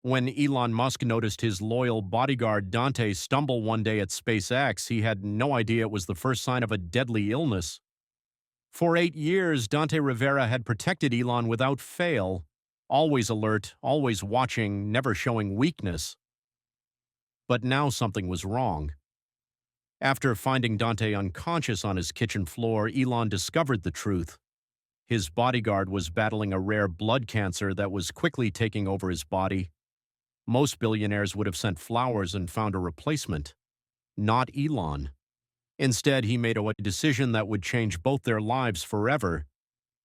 When Elon Musk noticed his loyal bodyguard Dante stumble one day at SpaceX, he had no idea it was the first sign of a deadly illness. For 8 years, Dante Rivera had protected Elon without fail, always alert, always watching, never showing weakness. But now something was wrong. After finding Dante unconscious on his kitchen floor, Elon discovered the truth. His bodyguard was battling a rare blood cancer that was quickly taking over his body. Most billionaires would have sent flowers and found a replacement. Not Elon. Instead, he made a decision that would change both their lives forever.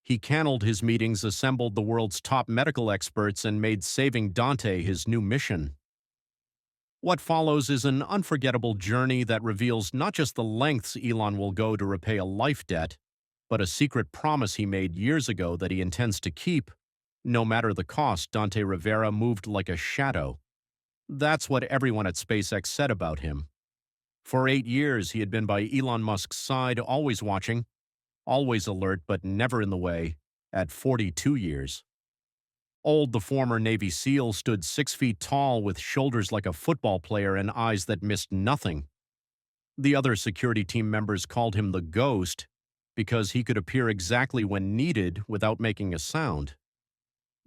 He canceled his meetings, assembled the world's top medical experts, and made saving Dante his new mission. What follows is an unforgettable journey that reveals not just the lengths Elon will go to repay a life debt, but a secret promise he made years ago that he intends to keep. No matter the cost, Dante Rivera moved like a shadow. That's what everyone at SpaceX said about him. For 8 years, he had been by Elon Musk's side, always watching, always alert, but never in the way. At 42 years. Old, the former Navy SEAL, stood 6 feet tall with shoulders like a football player and eyes that missed nothing. The other security team members called him the Ghost because he could appear exactly when needed without making a sound.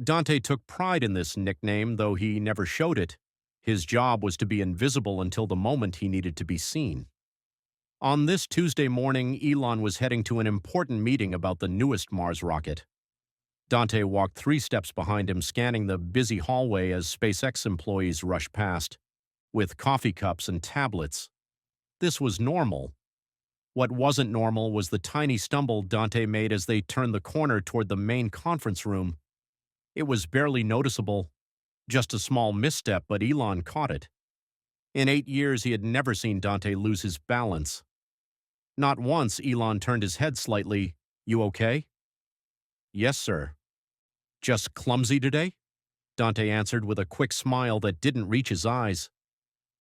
Dante took pride in this nickname, though he never showed it. His job was to be invisible until the moment he needed to be seen. On this Tuesday morning, Elon was heading to an important meeting about the newest Mars rocket. Dante walked 3 steps behind him, scanning the busy hallway as SpaceX employees rushed past, with coffee cups and tablets. This was normal. What wasn't normal was the tiny stumble Dante made as they turned the corner toward the main conference room. It was barely noticeable, just a small misstep, but Elon caught it. In 8 years, he had never seen Dante lose his balance. Not once, Elon turned his head slightly. "You okay?" "Yes, sir." "Just clumsy today?" Dante answered with a quick smile that didn't reach his eyes.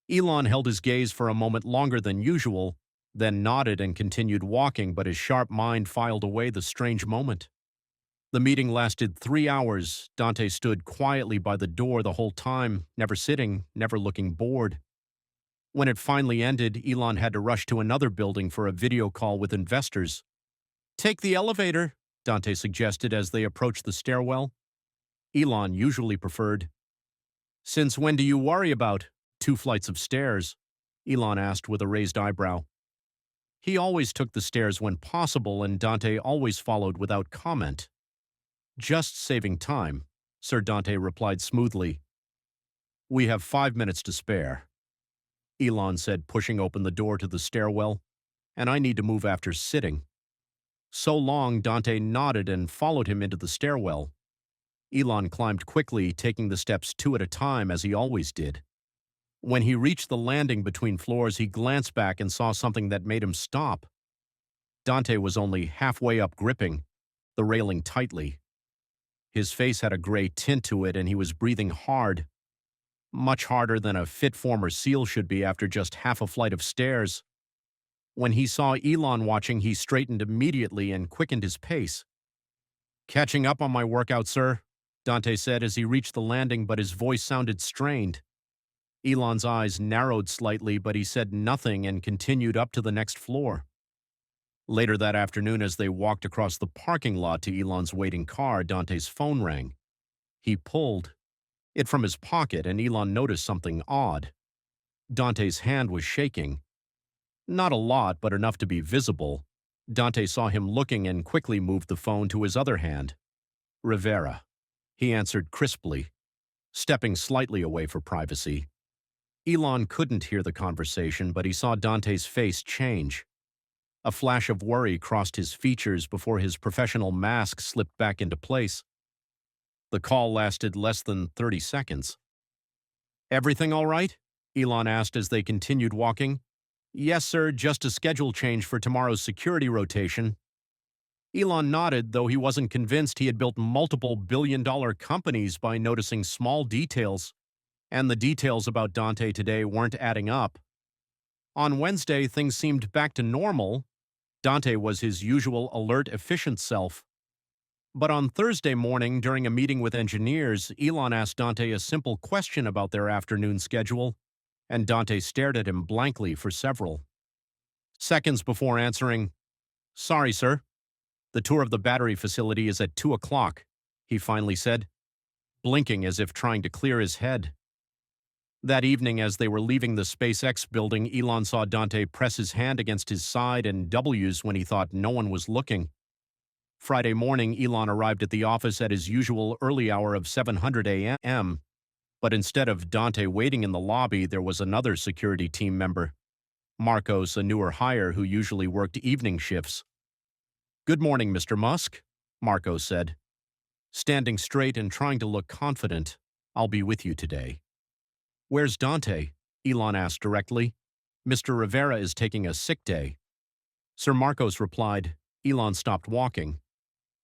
Elon held his gaze for a moment longer than usual, then nodded and continued walking, but his sharp mind filed away the strange moment. The meeting lasted 3 hours. Dante stood quietly by the door the whole time, never sitting, never looking bored. When it finally ended, Elon had to rush to another building for a video call with investors. "Take the elevator," Dante suggested as they approached the stairwell. Elon usually preferred. "Since when do you worry about 2 flights of stairs?" Elon asked with a raised eyebrow. He always took the stairs when possible, and Dante always followed without comment. "Just saving time," Sir Dante replied smoothly. "We have 5 minutes to spare," Elon said, pushing open the door to the stairwell, "and I need to move after sitting." "So long," Dante nodded and followed him into the stairwell. Elon climbed quickly, taking the steps 2 at a time as he always did. When he reached the landing between floors, he glanced back and saw something that made him stop. Dante was only halfway up, gripping the railing tightly. His face had a gray tint to it, and he was breathing hard, much harder than a fit former SEAL should be after just half a flight of stairs. When he saw Elon watching, he straightened immediately and quickened his pace. "Catching up on my workout, sir," Dante said as he reached the landing, but his voice sounded strained. Elon's eyes narrowed slightly, but he said nothing and continued up to the next floor. Later that afternoon, as they walked across the parking lot to Elon's waiting car, Dante's phone rang. He pulled it from his pocket, and Elon noticed something odd. Dante's hand was shaking. Not a lot, but enough to be visible. Dante saw him looking and quickly moved the phone to his other hand. "Rivera," he answered crisply, stepping slightly away for privacy. Elon couldn't hear the conversation, but he saw Dante's face change. A flash of worry crossed his features before his professional mask slipped back into place. The call lasted less than 30 seconds. "Everything all right?" Elon asked as they continued walking. "Yes, sir, just a schedule change for tomorrow's security rotation." Elon nodded, though he wasn't convinced. He had built multiple billion-dollar companies by noticing small details, and the details about Dante today weren't adding up. On Wednesday, things seemed back to normal. Dante was his usual alert, efficient self. But on Thursday morning, during a meeting with engineers, Elon asked Dante a simple question about their afternoon schedule, and Dante stared at him blankly for several seconds before answering, "Sorry, sir. The tour of the battery facility is at 2 o'clock, he finally said, blinking as if trying to clear his head. That evening, as they were leaving the SpaceX building, Elon saw Dante press his hand against his side and W's when he thought no one was looking. Friday morning, Elon arrived at the office at his usual early hour of 7:00 a.m., but instead of Dante waiting in the lobby, there was another security team member, Marcos, a newer hire who usually worked evening shifts. "Good morning, Mr. Musk," Marcos said. Standing straight and trying to look confident, "I'll be with you today." "Where's Dante?" Elon asked directly. "Mr. Rivera is taking a sick day." Sir Marcos replied. Elon stopped walking.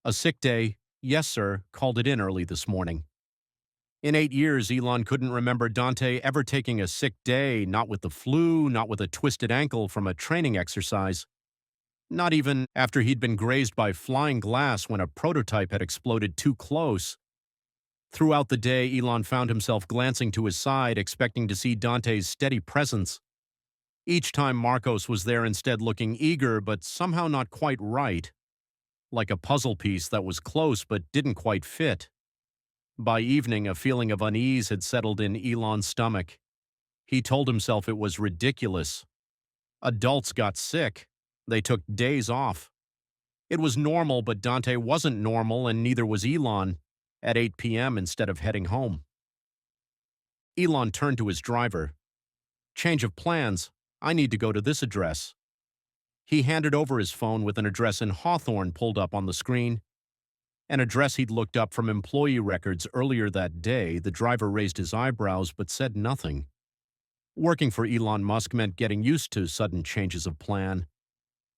"A sick day? Yes, sir. Called it in early this morning." In 8 years, Elon couldn't remember Dante ever taking a sick day, not with the flu, not with a twisted ankle from a training exercise. Not even after he'd been grazed by flying glass when a prototype had exploded too close. Throughout the day, Elon found himself glancing to his side, expecting to see Dante's steady presence. Each time Marcos was there, instead looking eager, but somehow not quite right. Like a puzzle piece that was close but didn't quite fit. By evening, a feeling of unease had settled in Elon's stomach. He told himself it was ridiculous. Adults got sick. They took days off. It was normal, but Dante wasn't normal, and neither was Elon, at 8 p.m. instead of heading home. Elon turned to his driver. "Change of plans. I need to go to this address." He handed over his phone with an address in Hawthorne pulled up on the screen. An address he'd looked up from employee records earlier that day. The driver raised his eyebrows but said nothing. Working for Elon Musk meant getting used to sudden changes of plan.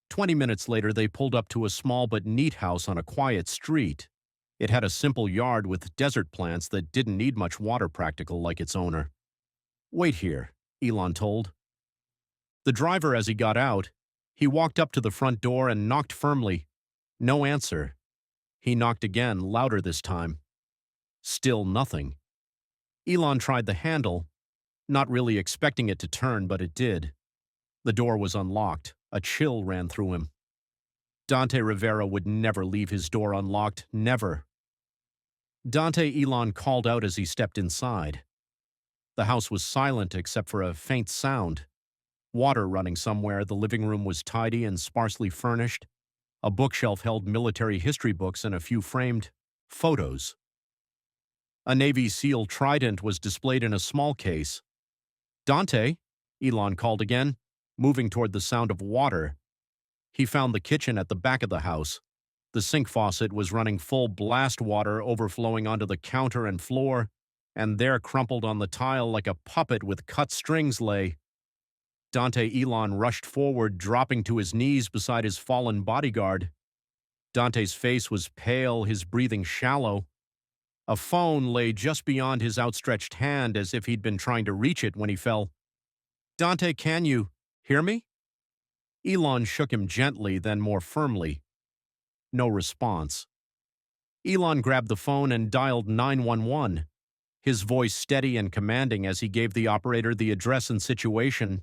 20 minutes later, they pulled up to a small but neat house on a quiet street. It had a simple yard with desert plants that didn't need much water, practical like its owner. "Wait here," Elon told. The driver, as he got out, he walked up to the front door and knocked firmly. No answer. He knocked again, louder this time. Still nothing. Elon tried the handle, not really expecting it to turn, but it did. The door was unlocked. A chill ran through him. Dante Rivera would never leave his door unlocked, never. "Dante," Elon called out as he stepped inside. The house was silent except for a faint sound. Water running somewhere, the living room was tidy and sparsely furnished. A bookshelf held military history books and a few framed photos. A Navy SEAL trident was displayed in a small case. "Dante," Elon called again, moving toward the sound of water. He found the kitchen at the back of the house. The sink faucet was running full blast water, overflowing onto the counter and floor, and there, crumpled on the tile like a puppet with cut strings, lay Dante. Elon rushed forward, dropping to his knees beside his fallen bodyguard. Dante's face was pale, his breathing shallow. A phone lay just beyond his outstretched hand, as if he'd been trying to reach it when he fell. "Dante, can you hear me?" Elon shook him gently, then more firmly. No response. Elon grabbed the phone and dialed 911, his voice steady and commanding as he gave the operator the address and situation.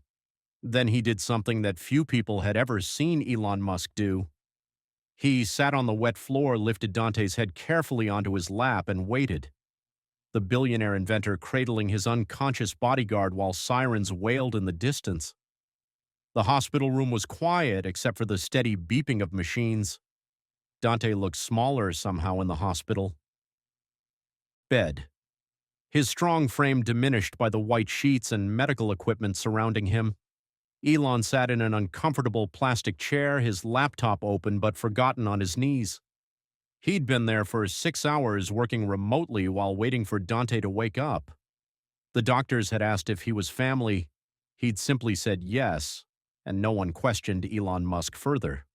Then he did something that few people had ever seen Elon Musk do. He sat on the wet floor, lifted Dante's head carefully onto his lap, and waited. The billionaire inventor cradling his unconscious bodyguard while sirens wailed in the distance. The hospital room was quiet except for the steady beeping of machines. Dante looked smaller somehow in the hospital. Bed. His strong frame diminished by the white sheets and medical equipment surrounding him. Elon sat in an uncomfortable plastic chair, his laptop open but forgotten on his knees. He'd been there for 6 hours working remotely while waiting for Dante to wake up. The doctors had asked if he was family. He'd simply said yes, and no one questioned Elon Musk further.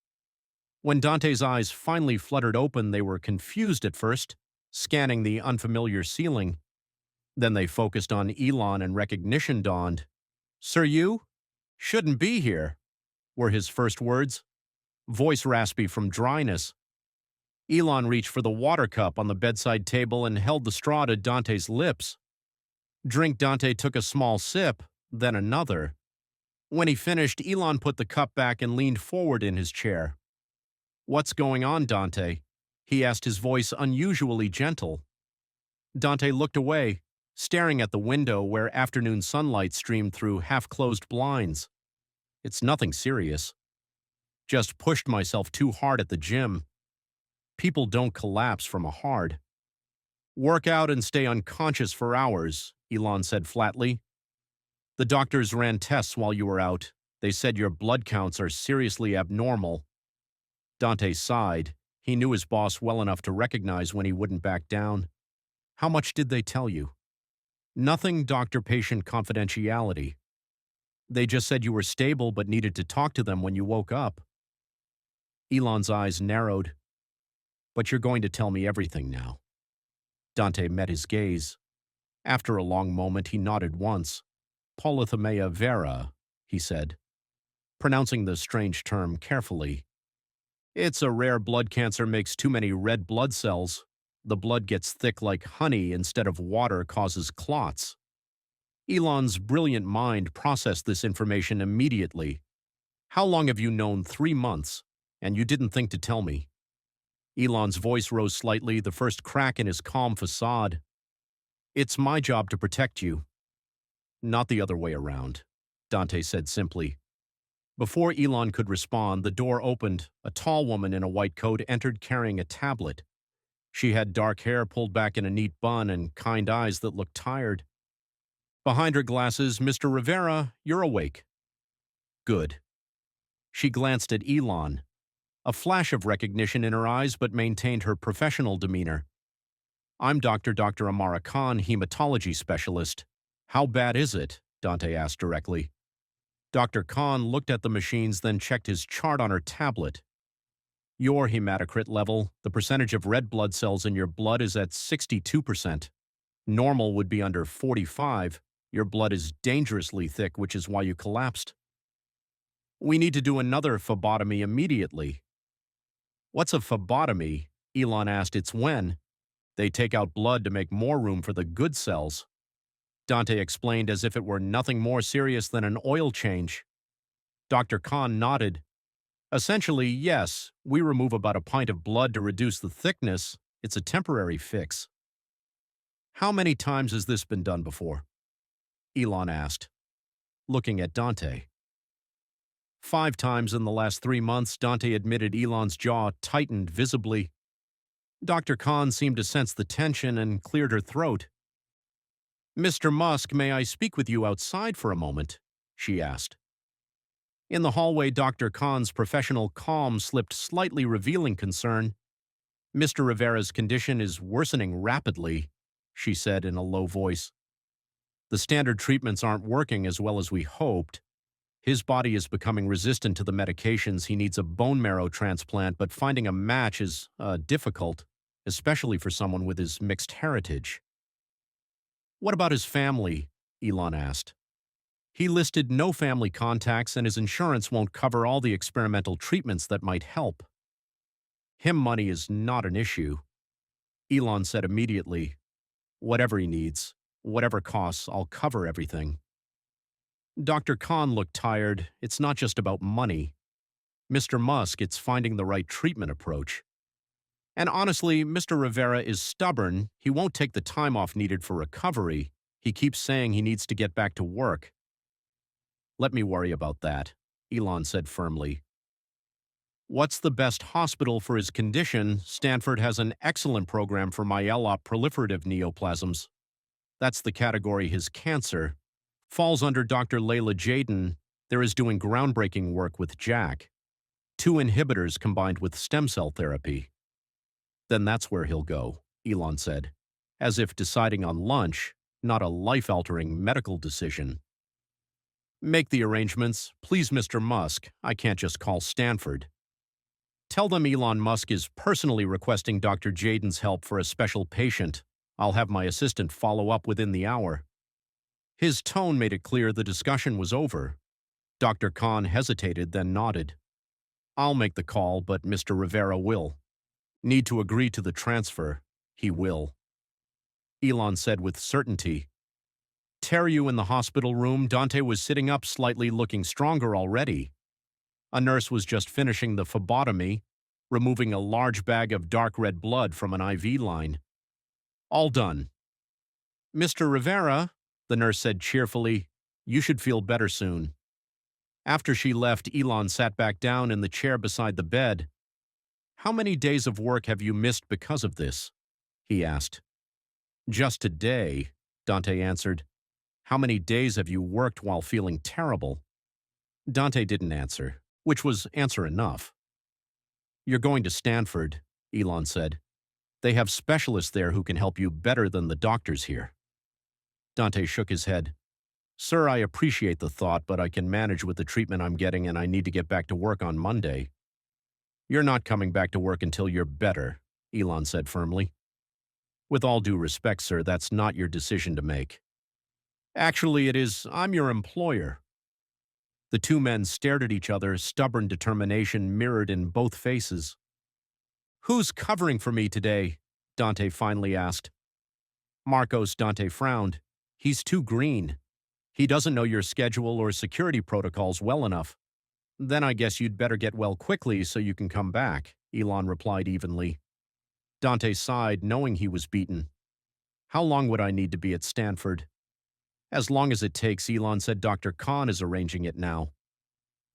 When Dante's eyes finally fluttered open, they were confused at first, scanning the unfamiliar ceiling. Then they focused on Elon and recognition dawned. "Sir, you shouldn't be here," were his first words, voice raspy from dryness. Elon reached for the water cup on the bedside table and held the straw to Dante's lips. Drink Dante took a small sip, then another. When he finished, Elon put the cup back and leaned forward in his chair. "What's going on, Dante?" he asked, his voice unusually gentle. Dante looked away, staring at the window where afternoon sunlight streamed through half-closed blinds. "It's nothing serious. Just pushed myself too hard at the gym. People don't collapse from a hard. Work out and stay unconscious for hours," Elon said flatly. "The doctors ran tests while you were out. They said your blood counts are seriously abnormal." Dante sighed. He knew his boss well enough to recognize when he wouldn't back down. "How much did they tell you?" "Nothing doctor-patient confidentiality. They just said you were stable but needed to talk to them when you woke up." Elon's eyes narrowed. "But you're going to tell me everything now." Dante met his gaze. After a long moment, he nodded once. "Polythamia vera," he said, pronouncing the strange term carefully. "It's a rare blood cancer, makes too many red blood cells. The blood gets thick like honey instead of water, causes clots." Elon's brilliant mind processed this information immediately. "How long have you known?" "3 months. And you didn't think to tell me." Elon's voice rose slightly, the first crack in his calm facade. "It's my job to protect you." "Not the other way around," Dante said simply. Before Elon could respond, the door opened. A tall woman in a white coat entered carrying a tablet. She had dark hair pulled back in a neat bun and kind eyes that looked tired. Behind her glasses, "Mr. Rivera, you're awake." "Good." She glanced at Elon, a flash of recognition in her eyes, but maintained her professional demeanor. "I'm Dr. Amara Khan, hematology specialist." "How bad is it?" Dante asked directly. Dr. Khan looked at the machines, then checked his chart on her tablet. "Your hematocrit level, the percentage of red blood cells in your blood, is at 62%. Normal would be under 45. Your blood is dangerously thick, which is why you collapsed. We need to do another phlebotomy immediately." "What's a phlebotomy?" Elon asked. "It's when they take out blood to make more room for the good cells." Dante explained as if it were nothing more serious than an oil change. Dr. Khan nodded. "Essentially, yes, we remove about a pint of blood to reduce the thickness. It's a temporary fix." "How many times has this been done before?" Elon asked, looking at Dante. 5 times in the last 3 months, Dante admitted. Elon's jaw tightened visibly. Dr. Khan seemed to sense the tension and cleared her throat. "Mr. Musk, may I speak with you outside for a moment?" she asked. In the hallway, Dr. Khan's professional calm slipped slightly, revealing concern. "Mr. Rivera's condition is worsening rapidly," she said in a low voice. "The standard treatments aren't working as well as we hoped. His body is becoming resistant to the medications. He needs a bone marrow transplant, but finding a match is difficult, especially for someone with his mixed heritage." "What about his family?" Elon asked. "He listed no family contacts, and his insurance won't cover all the experimental treatments that might help." "Him money is not an issue," Elon said immediately. "Whatever he needs, whatever costs, I'll cover everything." Dr. Khan looked tired. "It's not just about money. Mr. Musk, it's finding the right treatment approach. And honestly, Mr. Rivera is stubborn. He won't take the time off needed for recovery. He keeps saying he needs to get back to work." "Let me worry about that," Elon said firmly. "What's the best hospital for his condition?" "Stanford has an excellent program for myelop proliferative neoplasms. That's the category his cancer falls under. Dr. Layla Jaden there is doing groundbreaking work with Jack. 2 inhibitors combined with stem cell therapy." "Then that's where he'll go," Elon said, as if deciding on lunch, not a life-altering medical decision. "Make the arrangements. Please, Mr. Musk. I can't just call Stanford. Tell them Elon Musk is personally requesting Dr. Jaden's help for a special patient. I'll have my assistant follow up within the hour." His tone made it clear the discussion was over. Dr. Khan hesitated, then nodded. "I'll make the call, but Mr. Rivera will." Need to agree to the transfer. He will. Elon said with certainty. Tear you in the hospital room, Dante was sitting up slightly, looking stronger already. A nurse was just finishing the phlebotomy, removing a large bag of dark red blood from an IV line. All done. Mr. Rivera, the nurse said cheerfully, you should feel better soon. After she left, Elon sat back down in the chair beside the bed. How many days of work have you missed because of this? He asked. Just a day, Dante answered. How many days have you worked while feeling terrible? Dante didn't answer, which was answer enough. You're going to Stanford, Elon said. They have specialists there who can help you better than the doctors here. Dante shook his head. Sir, I appreciate the thought, but I can manage with the treatment I'm getting and I need to get back to work on Monday. You're not coming back to work until you're better, Elon said firmly. With all due respect, sir, that's not your decision to make. Actually, it is. I'm your employer. The two men stared at each other, stubborn determination mirrored in both faces. Who's covering for me today? Dante finally asked. Marcos. Dante frowned. He's too green. He doesn't know your schedule or security protocols well enough. Then I guess you'd better get well quickly so you can come back, Elon replied evenly. Dante sighed, knowing he was beaten. How long would I need to be at Stanford? As long as it takes, Elon said. Dr. Khan is arranging it now.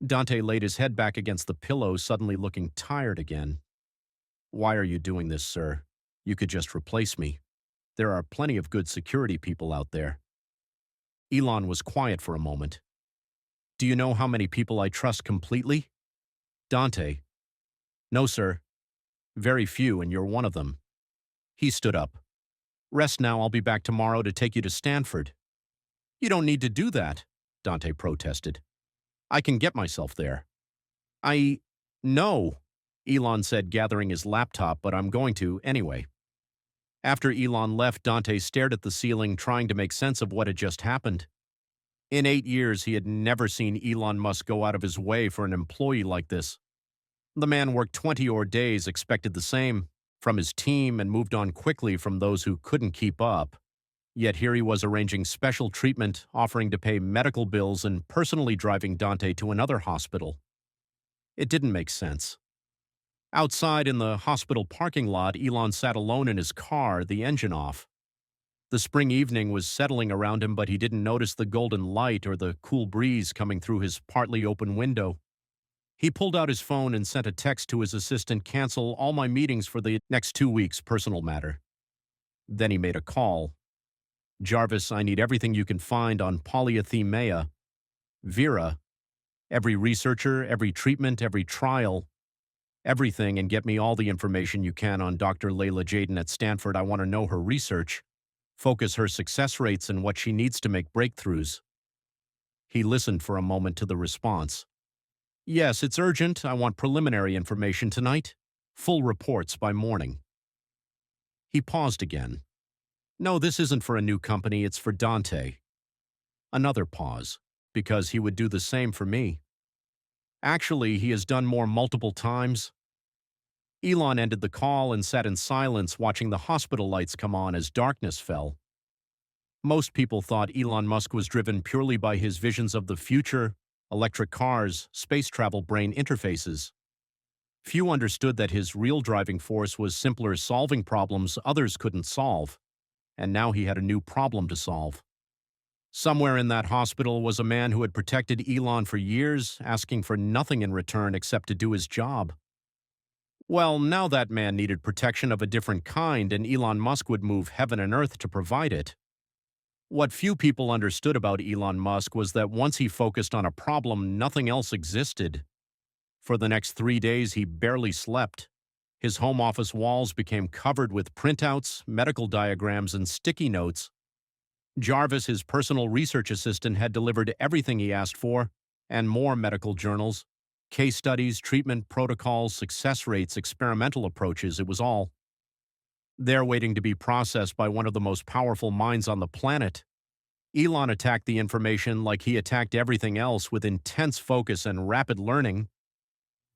Dante laid his head back against the pillow, suddenly looking tired again. Why are you doing this, sir? You could just replace me. There are plenty of good security people out there. Elon was quiet for a moment. Do you know how many people I trust completely? Dante. No, sir. Very few, and you're one of them. He stood up. Rest now. I'll be back tomorrow to take you to Stanford. You don't need to do that, Dante protested. I can get myself there. No, Elon said, gathering his laptop, but I'm going to anyway. After Elon left, Dante stared at the ceiling, trying to make sense of what had just happened. In 8 years, he had never seen Elon Musk go out of his way for an employee like this. The man worked 20-hour days, expected the same from his team, and moved on quickly from those who couldn't keep up. Yet here he was arranging special treatment, offering to pay medical bills, and personally driving Dante to another hospital. It didn't make sense. Outside in the hospital parking lot, Elon sat alone in his car, the engine off. The spring evening was settling around him, but he didn't notice the golden light or the cool breeze coming through his partly open window. He pulled out his phone and sent a text to his assistant, cancel all my meetings for the next 2 weeks, personal matter. Then he made a call. Jarvis, I need everything you can find on polyethymia, Vera, every researcher, every treatment, every trial, everything, and get me all the information you can on Dr. Layla Jaden at Stanford. I want to know her research, focus her success rates and what she needs to make breakthroughs. He listened for a moment to the response. Yes, it's urgent. I want preliminary information tonight. Full reports by morning. He paused again. No, this isn't for a new company, it's for Dante. Another pause, because he would do the same for me. Actually, he has done more multiple times. Elon ended the call and sat in silence, watching the hospital lights come on as darkness fell. Most people thought Elon Musk was driven purely by his visions of the future, electric cars, space travel, brain interfaces. Few understood that his real driving force was simpler solving problems others couldn't solve. And now he had a new problem to solve. Somewhere in that hospital was a man who had protected Elon for years, asking for nothing in return except to do his job. Well, now that man needed protection of a different kind, and Elon Musk would move heaven and earth to provide it. What few people understood about Elon Musk was that once he focused on a problem, nothing else existed. For the next 3 days, he barely slept. His home office walls became covered with printouts, medical diagrams, and sticky notes. Jarvis, his personal research assistant, had delivered everything he asked for, and more: medical journals, case studies, treatment protocols, success rates, experimental approaches. It was all there waiting to be processed by one of the most powerful minds on the planet. Elon attacked the information like he attacked everything else, with intense focus and rapid learning.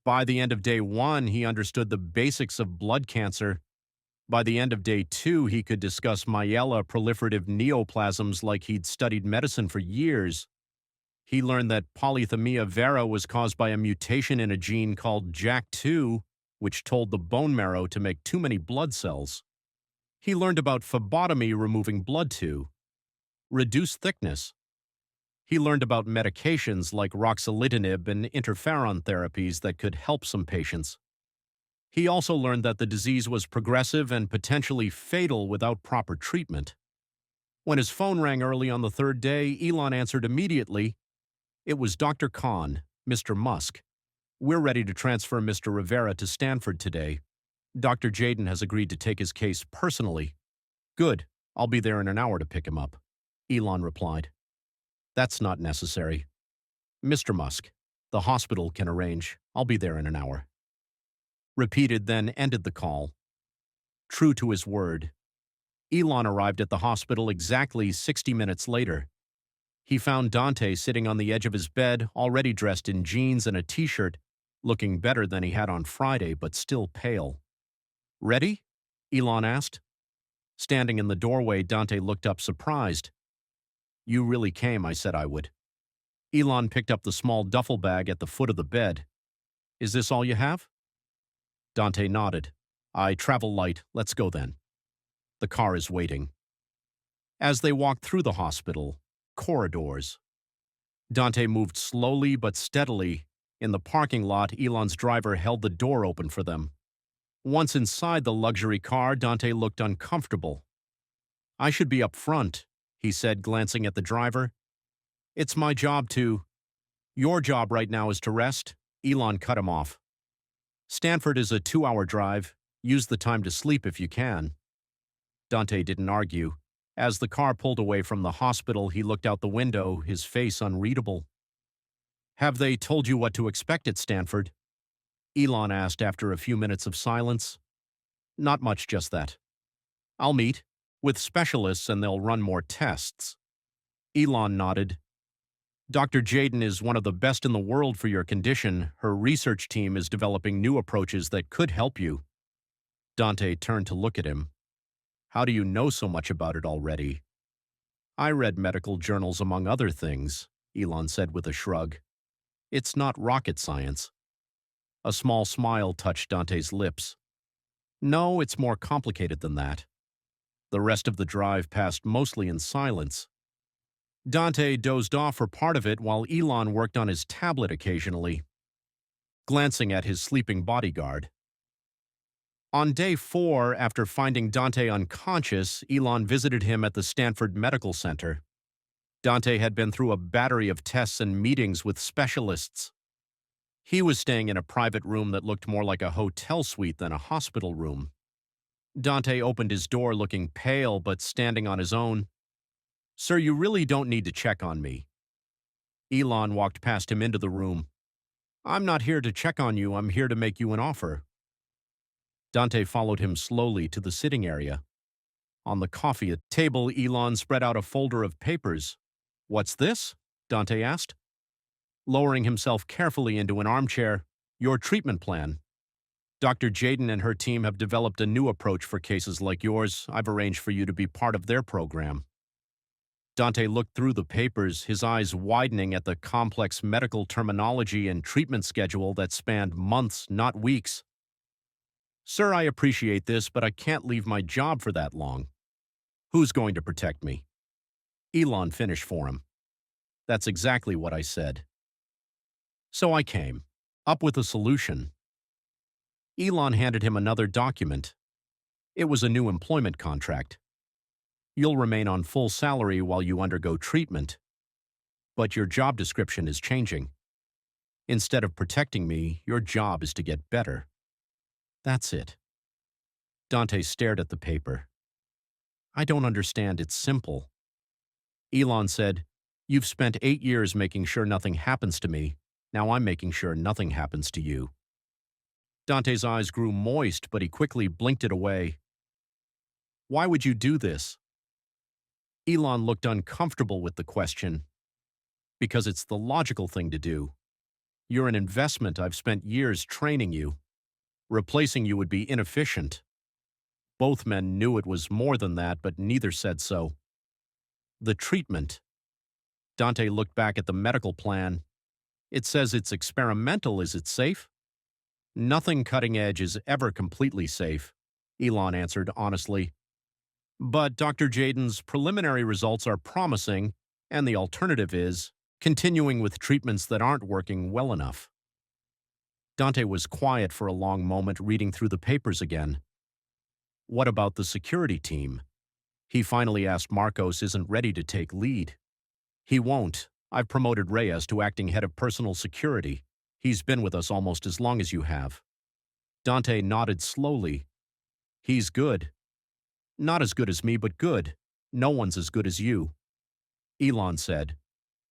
By the end of day 1, he understood the basics of blood cancer. By the end of day 2, he could discuss myela proliferative neoplasms like he'd studied medicine for years. He learned that polycythemia vera was caused by a mutation in a gene called JAK2, which told the bone marrow to make too many blood cells. He learned about phlebotomy removing blood to reduce thickness. He learned about medications like ruxolitinib and interferon therapies that could help some patients. He also learned that the disease was progressive and potentially fatal without proper treatment. When his phone rang early on the 3rd day, Elon answered immediately. It was Dr. Khan, Mr. Musk. We're ready to transfer Mr. Rivera to Stanford today. Dr. Jaden has agreed to take his case personally. Good. I'll be there in an hour to pick him up. Elon replied. That's not necessary. Mr. Musk, the hospital can arrange. I'll be there in an hour. Repeated, then ended the call. True to his word, Elon arrived at the hospital exactly 60 minutes later. He found Dante sitting on the edge of his bed, already dressed in jeans and a t-shirt, looking better than he had on Friday, but still pale. Ready? Elon asked. Standing in the doorway, Dante looked up surprised. You really came, I said I would. Elon picked up the small duffel bag at the foot of the bed. Is this all you have? Dante nodded. I travel light. Let's go then. The car is waiting. As they walked through the hospital, corridors, Dante moved slowly but steadily. In the parking lot, Elon's driver held the door open for them. Once inside the luxury car, Dante looked uncomfortable. I should be up front, he said, glancing at the driver. It's my job to. Your job right now is to rest. Elon cut him off. Stanford is a 2-hour drive. Use the time to sleep if you can. Dante didn't argue. As the car pulled away from the hospital, he looked out the window, his face unreadable. Have they told you what to expect at Stanford? Elon asked after a few minutes of silence. Not much, just that. I'll meet with specialists and they'll run more tests. Elon nodded. Dr. Jaden is one of the best in the world for your condition. Her research team is developing new approaches that could help you. Dante turned to look at him. How do you know so much about it already? I read medical journals among other things, Elon said with a shrug. It's not rocket science. A small smile touched Dante's lips. No, it's more complicated than that. The rest of the drive passed mostly in silence. Dante dozed off for part of it while Elon worked on his tablet occasionally, glancing at his sleeping bodyguard. On day 4, after finding Dante unconscious, Elon visited him at the Stanford Medical Center. Dante had been through a battery of tests and meetings with specialists. He was staying in a private room that looked more like a hotel suite than a hospital room. Dante opened his door looking pale but standing on his own. Sir, you really don't need to check on me. Elon walked past him into the room. I'm not here to check on you, I'm here to make you an offer. Dante followed him slowly to the sitting area. On the coffee table, Elon spread out a folder of papers. What's this? Dante asked. Lowering himself carefully into an armchair, your treatment plan. Dr. Jaden and her team have developed a new approach for cases like yours. I've arranged for you to be part of their program. Dante looked through the papers, his eyes widening at the complex medical terminology and treatment schedule that spanned months, not weeks. Sir, I appreciate this, but I can't leave my job for that long. Who's going to protect me? Elon finished for him. That's exactly what I said. So I came, up with a solution. Elon handed him another document. It was a new employment contract. You'll remain on full salary while you undergo treatment. But your job description is changing. Instead of protecting me, your job is to get better. That's it. Dante stared at the paper. I don't understand, it's simple. Elon said, You've spent 8 years making sure nothing happens to me. Now I'm making sure nothing happens to you. Dante's eyes grew moist, but he quickly blinked it away. Why would you do this? Elon looked uncomfortable with the question. Because it's the logical thing to do. You're an investment. I've spent years training you. Replacing you would be inefficient. Both men knew it was more than that, but neither said so. The treatment. Dante looked back at the medical plan. It says it's experimental. Is it safe? Nothing cutting edge is ever completely safe, Elon answered honestly. But Dr. Jaden's preliminary results are promising, and the alternative is continuing with treatments that aren't working well enough. Dante was quiet for a long moment, reading through the papers again. What about the security team? He finally asked. Marcos isn't ready to take lead. He won't. I've promoted Reyes to acting head of personal security. He's been with us almost as long as you have. Dante nodded slowly. He's good. Not as good as me, but good. No one's as good as you. Elon said,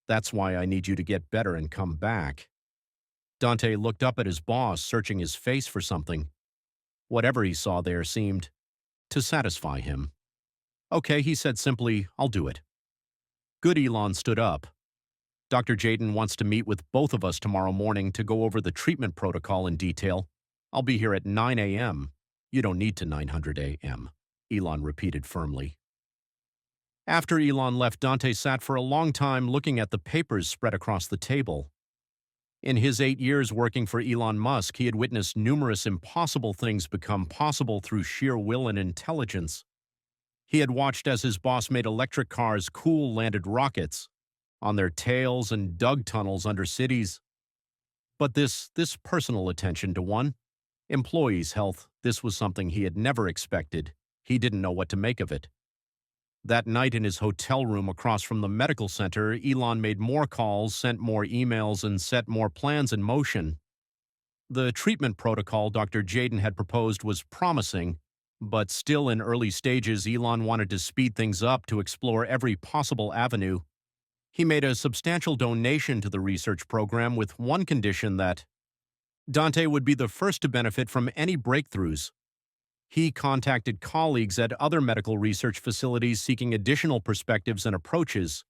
That's why I need you to get better and come back. Dante looked up at his boss, searching his face for something. Whatever he saw there seemed to satisfy him. Okay, he said simply, I'll do it. Good. Elon stood up. Dr. Jaden wants to meet with both of us tomorrow morning to go over the treatment protocol in detail. I'll be here at 9 a.m. You don't need to 900 a.m., Elon repeated firmly. After Elon left, Dante sat for a long time looking at the papers spread across the table. In his 8 years working for Elon Musk, he had witnessed numerous impossible things become possible through sheer will and intelligence. He had watched as his boss made electric cars cool landed rockets on their tails and dug tunnels under cities. But this personal attention to one employee's health, this was something he had never expected. He didn't know what to make of it. That night in his hotel room across from the medical center, Elon made more calls, sent more emails, and set more plans in motion. The treatment protocol Dr. Jaden had proposed was promising, but still in early stages. Elon wanted to speed things up to explore every possible avenue. He made a substantial donation to the research program with one condition: that Dante would be the first to benefit from any breakthroughs. He contacted colleagues at other medical research facilities seeking additional perspectives and approaches.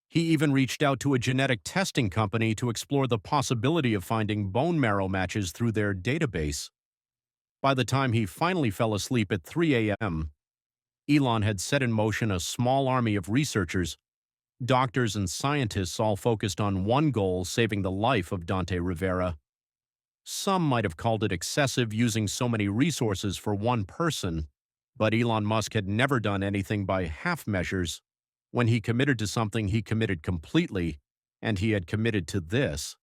He even reached out to a genetic testing company to explore the possibility of finding bone marrow matches through their database. By the time he finally fell asleep at 3 a.m., Elon had set in motion a small army of researchers, doctors and scientists, all focused on one goal: saving the life of Dante Rivera. Some might have called it excessive, using so many resources for one person, but Elon Musk had never done anything by half measures. When he committed to something, he committed completely, and he had committed to this.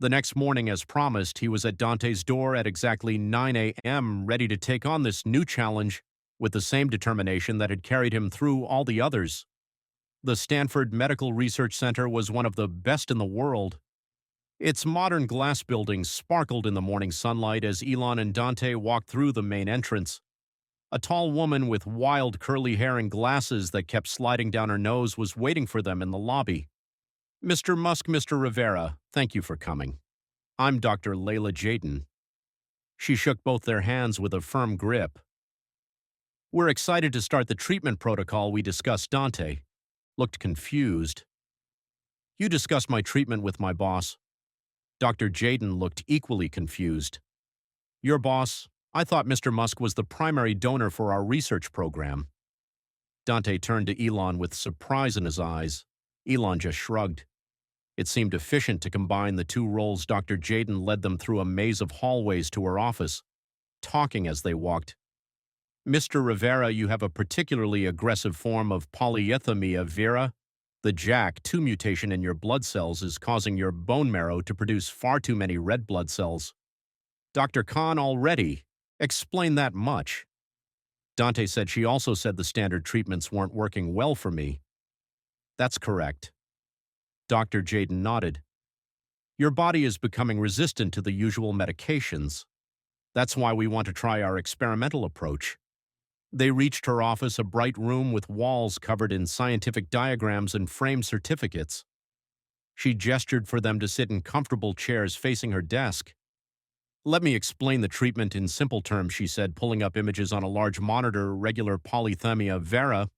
The next morning, as promised, he was at Dante's door at exactly 9 a.m., ready to take on this new challenge with the same determination that had carried him through all the others. The Stanford Medical Research Center was one of the best in the world. Its modern glass buildings sparkled in the morning sunlight as Elon and Dante walked through the main entrance. A tall woman with wild curly hair and glasses that kept sliding down her nose was waiting for them in the lobby. Mr. Musk, Mr. Rivera, thank you for coming. I'm Dr. Layla Jaden. She shook both their hands with a firm grip. We're excited to start the treatment protocol we discussed. Dante looked confused. You discussed my treatment with my boss. Dr. Jaden looked equally confused. Your boss? I thought Mr. Musk was the primary donor for our research program. Dante turned to Elon with surprise in his eyes. Elon just shrugged. It seemed efficient to combine the two roles. Dr. Jaden led them through a maze of hallways to her office, talking as they walked. Mr. Rivera, you have a particularly aggressive form of polycythemia vera. The JAK2 mutation in your blood cells is causing your bone marrow to produce far too many red blood cells. Dr. Khan already explained that much. Dante said she also said the standard treatments weren't working well for me. That's correct. Dr. Jaden nodded. Your body is becoming resistant to the usual medications. That's why we want to try our experimental approach. They reached her office, a bright room with walls covered in scientific diagrams and framed certificates. She gestured for them to sit in comfortable chairs facing her desk. Let me explain the treatment in simple terms, she said, pulling up images on a large monitor. Regular polycythemia vera